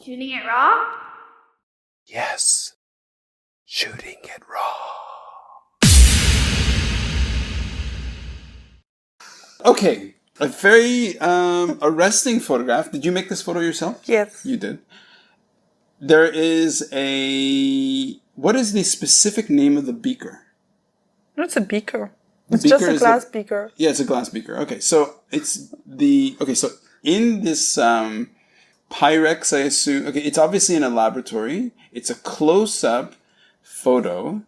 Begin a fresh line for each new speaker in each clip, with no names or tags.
Shooting it raw?
Yes. Shooting it raw. Okay. A very arresting photograph. Did you make this photo yourself?
Yes.
You did. There is a... What is the specific name of the beaker?
It's a beaker. It's just a glass beaker.
Yeah, it's a glass beaker. Okay, so it's the... Okay, so in this Pyrex, I assume... Okay, it's obviously in a laboratory. It's a close-up photo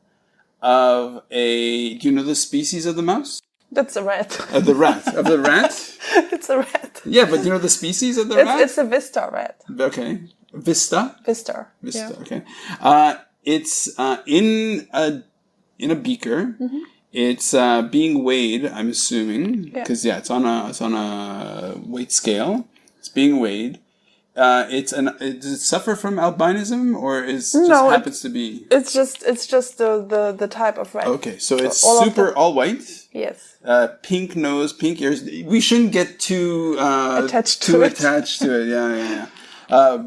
of a... Do you know the species of the mouse?
That's a rat.
Of the rat. Of the rat?
It's a rat.
Yeah, but do you know the species of the rat?
It's a Vista rat.
Okay. Vista?
Vista.
Vista,
Yeah.
okay. It's in a beaker. Mm-hmm. It's being weighed, I'm assuming, because it's on a weight scale. It's being weighed. Does it suffer from albinism, or happens to be?
It's just the type of rat.
Okay, so it's all white.
Yes.
Pink nose, pink ears. We shouldn't get too attached to it. Yeah.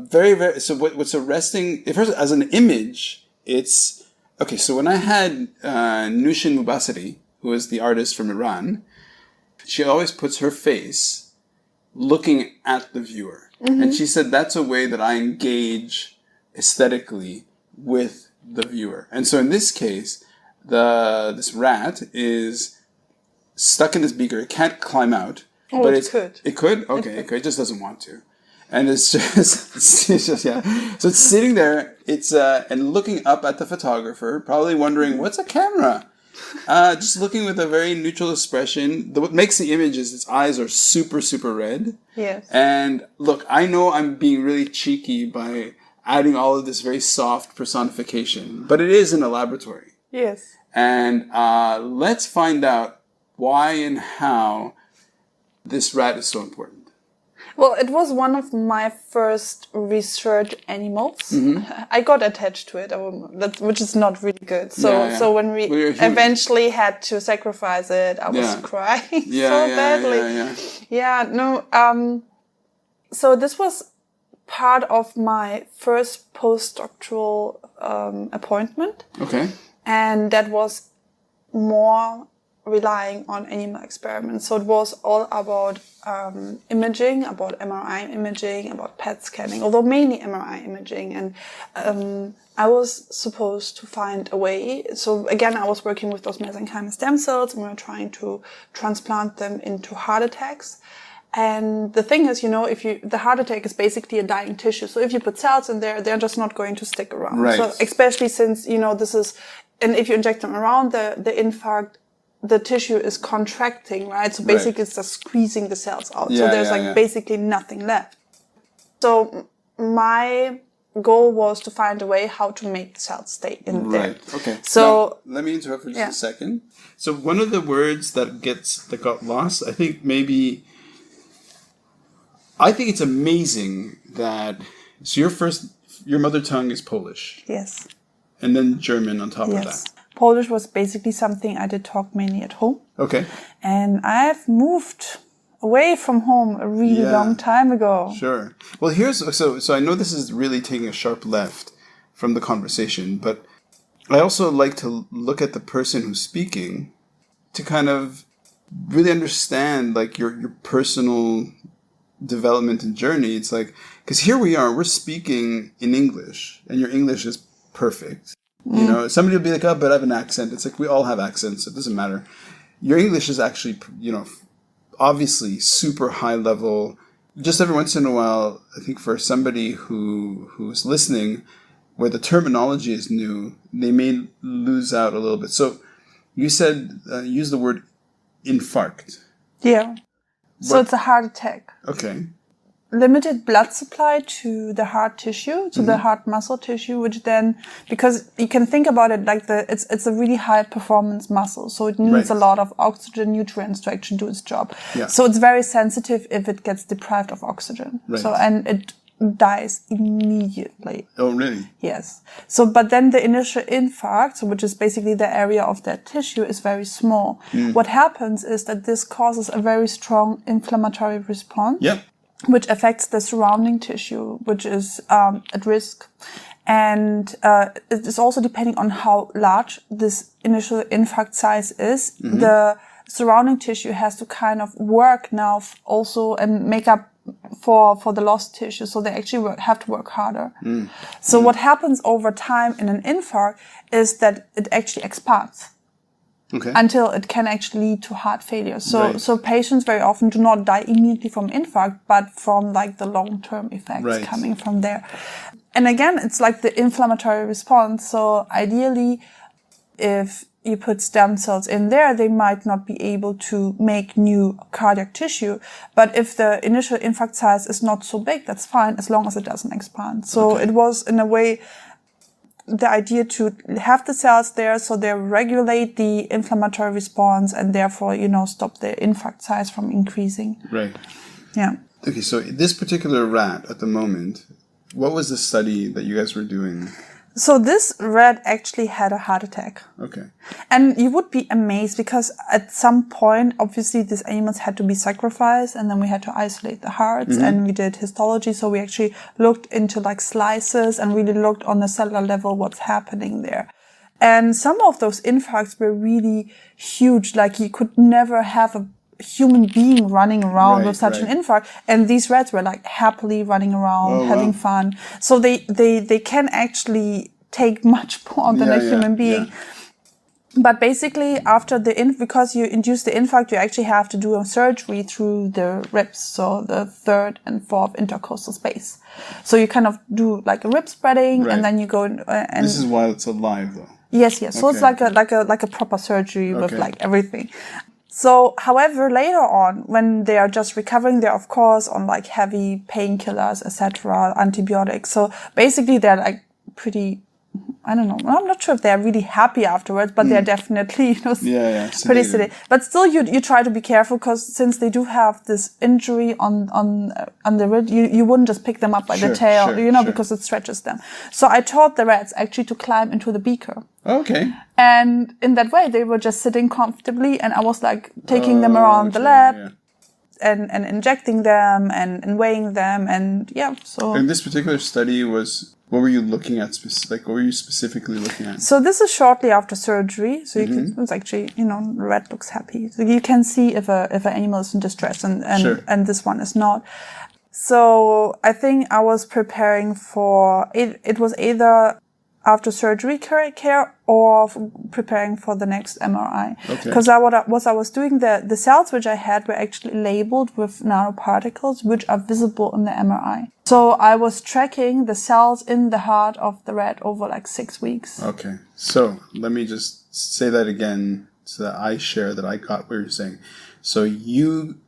Very, very. So what's arresting? First, as an image, it's okay. So when I had Nushin Mubasiri, who is the artist from Iran, she always puts her face looking at the viewer, and she said that's a way that I engage aesthetically with the viewer. And so in this case, this rat is stuck in this beaker. It can't climb out.
Oh,
but
it could.
It could? Okay, it could. It just doesn't want to. And it's just, yeah. So it's sitting there, and looking up at the photographer, probably wondering, what's a camera? Just looking with a very neutral expression. What makes the image is its eyes are super, super red.
Yes.
And look, I know I'm being really cheeky by adding all of this very soft personification, but it is in a laboratory.
Yes.
And let's find out why and how this rat is so important.
Well, it was one of my first research animals. Mm-hmm. I got attached to it, which is not really good. So when we eventually had to sacrifice it, I was crying so badly. So this was part of my first postdoctoral appointment.
Okay.
And that was more relying on animal experiments. So it was all about imaging, about MRI imaging, about PET scanning, although mainly MRI imaging. And I was supposed to find a way. So again, I was working with those mesenchymal stem cells, and we were trying to transplant them into heart attacks. And the thing is, the heart attack is basically a dying tissue. So if you put cells in there, they're just not going to stick around.
Right.
So especially since, this is, and if you inject them around the infarct, the tissue is contracting, right? So basically it's just squeezing the cells out. So there's basically nothing left. So my goal was to find a way how to make the cells stay in there.
Right, okay.
So
now, let me interrupt for just a second. So one of the words that got lost, I think it's amazing that, so your mother tongue is Polish.
Yes.
And then German on top of that.
Polish was basically something I did talk mainly at home.
Okay.
And I've moved away from home a really long time ago.
Sure. Well, so I know this is really taking a sharp left from the conversation, but I also like to look at the person who's speaking to kind of really understand like your personal development and journey. It's like, because here we're speaking in English, and your English is perfect. Somebody will be like, oh, but I have an accent. It's like, we all have accents. It doesn't matter. Your English is actually, obviously super high level. Just every once in a while, I think for somebody who's listening, where the terminology is new, they may lose out a little bit. So you said, use the word infarct.
Yeah. So it's a heart attack.
Okay.
Limited blood supply to the heart tissue, to the heart muscle tissue, which then, because you can think about it like it's a really high performance muscle. So it needs a lot of oxygen, nutrients to actually do its job. Yeah. So it's very sensitive if it gets deprived of oxygen. Right. So, and it dies immediately.
Oh, really?
Yes. So, but then the initial infarct, which is basically the area of that tissue, is very small. What happens is that this causes a very strong inflammatory response.
Yep.
which affects the surrounding tissue, which is at risk. And it is also depending on how large this initial infarct size is. The surrounding tissue has to kind of work now also and make up for the lost tissue. So they actually have to work harder. So what happens over time in an infarct is that it actually expands.
Okay.
Until it can actually lead to heart failure. So patients very often do not die immediately from infarct, but from like the long-term effects coming from there. And again, it's like the inflammatory response. So ideally, if you put stem cells in there, they might not be able to make new cardiac tissue. But if the initial infarct size is not so big, that's fine, as long as it doesn't expand. So it was, in a way, the idea to have the cells there so they regulate the inflammatory response and therefore, stop the infarct size from increasing.
Right.
Yeah.
Okay, so this particular rat at the moment, what was the study that you guys were doing?
So this rat actually had a heart attack.
Okay.
And you would be amazed because at some point, obviously, these animals had to be sacrificed and then we had to isolate the hearts and we did histology. So we actually looked into like slices and really looked on the cellular level what's happening there. And some of those infarcts were really huge. Like you could never have a human being running around with such an infarct, and these rats were like happily running around, having fun. So they can actually take much more than a human being. Yeah. But basically, after because you induce the infarct, you actually have to do a surgery through the ribs, so the third and fourth intercostal space. So you kind of do like a rib spreading, and then you go and
this is while it's alive, though.
Yes. So it's like a proper surgery with like everything. So, however, later on, when they are just recovering, they're of course on like heavy painkillers, etc., antibiotics. So basically, they're like pretty. I don't know. I'm not sure if they're really happy afterwards, but they're definitely, pretty sedated. But still, you try to be careful because since they do have this injury on the rib, you wouldn't just pick them up by the tail, because it stretches them. So I taught the rats actually to climb into the beaker.
Okay.
And in that way, they were just sitting comfortably, and I was like taking them around the lab. And injecting them and weighing them so.
And this particular study was, what were you looking at? What were you specifically looking at?
So this is shortly after surgery. So you can, it's actually, the rat looks happy. So you can see if an animal is in distress and this one is not. So I think I was preparing for, it was either after surgery care or preparing for the next MRI. Because I was doing, the cells which I had were actually labeled with nanoparticles which are visible in the MRI. So I was tracking the cells in the heart of the rat over like 6 weeks.
Okay. So let me just say that again so that I share that I got what you're saying. So you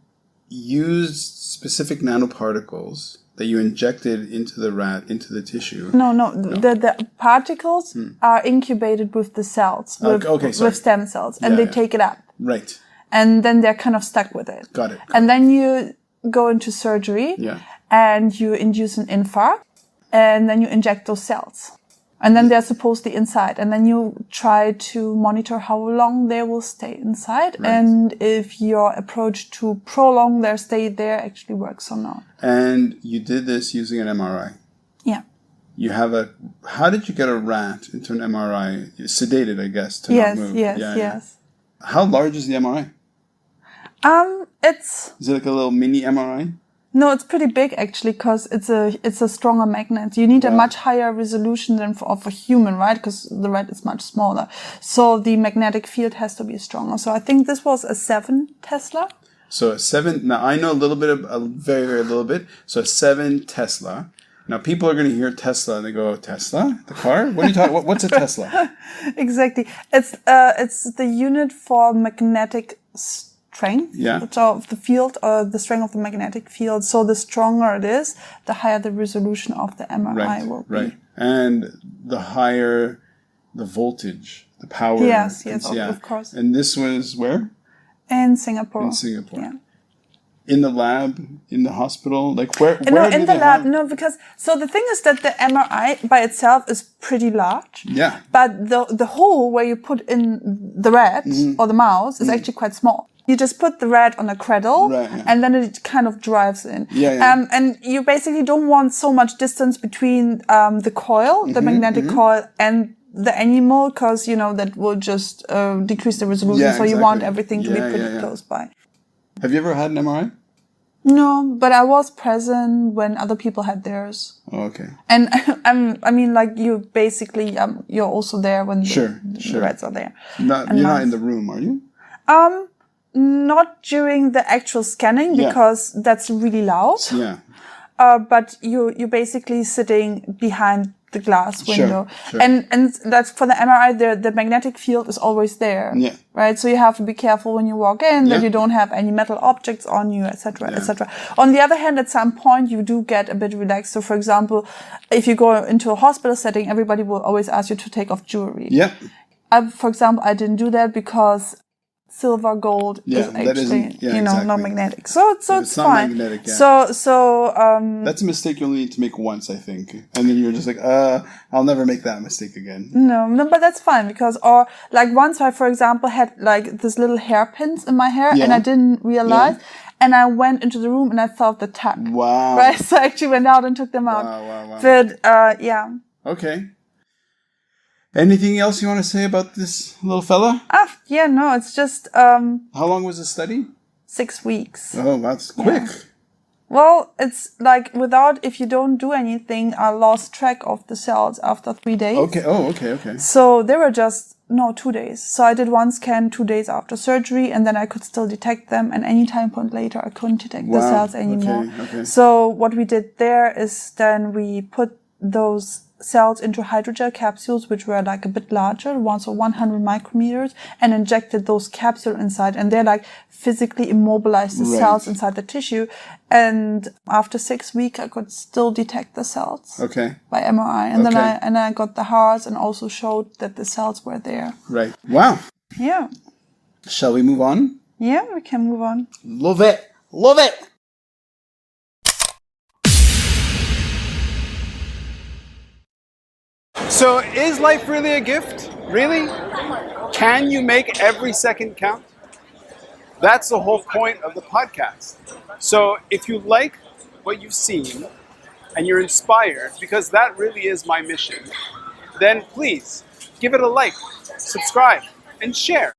used specific nanoparticles that you injected into the rat, into the tissue.
No. The particles are incubated with the cells, with stem cells, and they take it up.
Right.
And then they're kind of stuck with it.
Got it.
And then you go into surgery, and you induce an infarct, and then you inject those cells. And then they're supposedly inside. And then you try to monitor how long they will stay inside and if your approach to prolong their stay there actually works or not.
And you did this using an MRI?
Yeah.
How did you get a rat into an MRI? Sedated, I guess, to not move.
Yes.
How large is the MRI? Is it like a little mini MRI?
No, it's pretty big actually, because it's a stronger magnet. You need a much higher resolution than of a human, right? Because the rat is much smaller. So the magnetic field has to be stronger. So I think this was a 7 Tesla.
So a 7. Now I know a very, very little bit. So a 7 Tesla. Now people are going to hear Tesla and they go, Tesla, the car? What are you talking? What's a Tesla?
Exactly. It's the unit for magnetic strength, of the field, the strength of the magnetic field. So the stronger it is, the higher the resolution of the MRI will be. Right.
And the higher the voltage, the power.
Yes, of course.
And this was where?
In Singapore.
Yeah. In the lab, in the hospital, like where?
No, in the lab. No, because so the thing is that the MRI by itself is pretty large.
Yeah.
But the hole where you put in the rat or the mouse is actually quite small. You just put the rat on a cradle,
Right, yeah.
and then it kind of drives in.
Yeah.
And you basically don't want so much distance between the coil, the magnetic coil, and the animal, because, you know, that will just decrease the resolution.
Yeah,
so you want everything to be pretty close by.
Have you ever had an MRI?
No, but I was present when other people had theirs.
Oh, okay.
And I mean, like, you basically, you're also there when the rats are there.
You're not in the room, are you?
Not during the actual scanning, because that's really loud.
Yeah.
But you're basically sitting behind the glass window.
Sure.
And that's for the MRI, the magnetic field is always there.
Yeah.
Right? So you have to be careful when you walk in that you don't have any metal objects on you, etc., etc. On the other hand, at some point you do get a bit relaxed. So for example, if you go into a hospital setting, everybody will always ask you to take off jewelry.
Yeah.
For example, I didn't do that because silver, gold is actually, not magnetic. So it's
not
fine.
Magnetic, yeah.
So
that's a mistake you only need to make once, I think. And then you're just like, I'll never make that mistake again.
No, but that's fine, because, or like once I, for example, had like this little hairpins in my hair and I didn't realize. And I went into the room and I felt the tug.
Wow.
Right? So I actually went out and took them out.
Wow.
But,
Okay. Anything else you want to say about this little fella?
No, it's just...
How long was the study?
6 weeks.
Oh, that's quick.
Yeah. Well, it's like if you don't do anything, I lost track of the cells after 3 days.
Okay. Oh, okay.
So they were 2 days. So I did one scan 2 days after surgery, and then I could still detect them. And any time point later, I couldn't detect the cells anymore.
Okay.
So what we did there is then we put those cells into hydrogel capsules, which were like a bit larger, 100 micrometers, and injected those capsules inside, and they like physically immobilized the cells inside the tissue. And after 6 weeks, I could still detect the cells.
Okay.
By MRI, and then I got the hearts and also showed that the cells were there.
Right. Wow.
Yeah.
Shall we move on?
Yeah, we can move on.
Love it. So, is life really a gift? Really? Can you make every second count? That's the whole point of the podcast. So, if you like what you've seen and you're inspired, because that really is my mission, then please give it a like, subscribe, and share.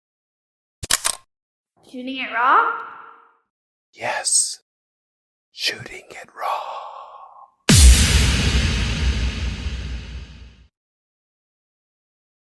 Shooting it raw?
Yes. Shooting it raw.